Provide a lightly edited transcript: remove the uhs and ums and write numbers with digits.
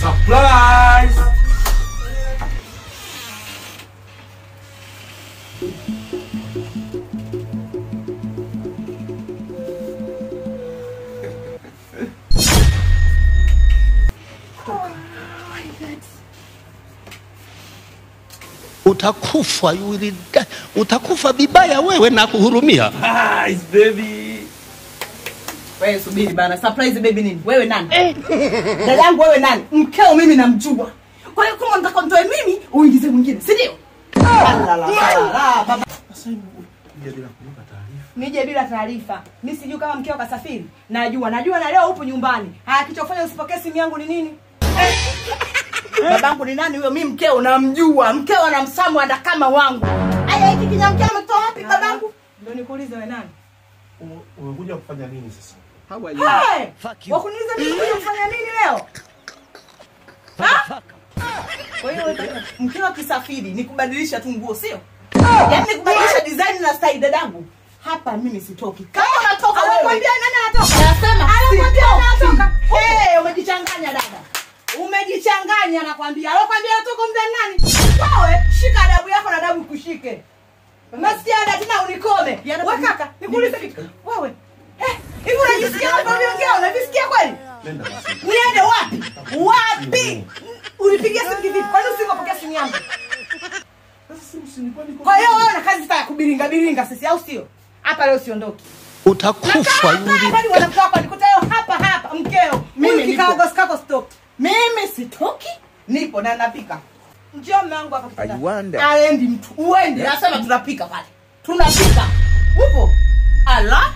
Surprise! Utakufa, you will die. Utakufa bibaya wewe na kuhurumia. Surprise, baby. Wewe subiri bana, surprise baby nini? Wewe nani? Dadangu wewe nani? Mkeo mimi namjua. Kwa hiyo kama unataka mtoe mimi, uingize mwingine, si ndio? Baba. Sasa nije bila kunipa taarifa. Nije bila taarifa. Mimi sijui kama mkeo kasafiri. Najua na leo upo nyumbani. Haya kichofanya usipokee simu yangu ni nini? Babangu ni nani huyo? Mimi mkeo namjua. Mkeo anamsamu anda kama wangu. Aya hiki kinyamkeo umetoa wapi babangu? Ndio nikuulize wewe nani? Umekuja kufanya nini sasa? How are you? Hey! Fuck you. Wakuniuliza mimi kuja kufanya nini leo? Kwa hiyo mkeo kisafiri ni kubadilisha tu nguo sio? Yaani kubadilisha design na style dadangu. Hapa mimi sitoki. Kama unatoka wewe. Anakuambia nani anatoka? Anasema anakuambia anatoka. Umejichanganya dada. Umejichanganya nakwambia. Anakuambia anatoka mdani nani? Wewe shika adabu yako na adabu kushike. Masikia dada tena unikome. Wewe kaka, nikuulize kitu. Wewe. Hivi unajisikia hapo unaongea? Unajisikia kweli? Nenda basi. Niende wapi? Wapi? Unipigia simu kivipi? Kwa nini usingopokea simu yangu? Sasa simu si nilikuwa niko. Kwa hiyo wewe una kazi ya kubiringa sisi au sio? Hapa leo siondoki. Utakufa, you will Bali wanamtoa hapa nikutayo hapa mkeo. Mimi kikago skako stop. Mimi sitoki. Nipo na napika. Njoo mume wangu hapa kitanda. Aendi mtu. Uende. Nasema tunapika pale. Tunapika. Upo? Allah.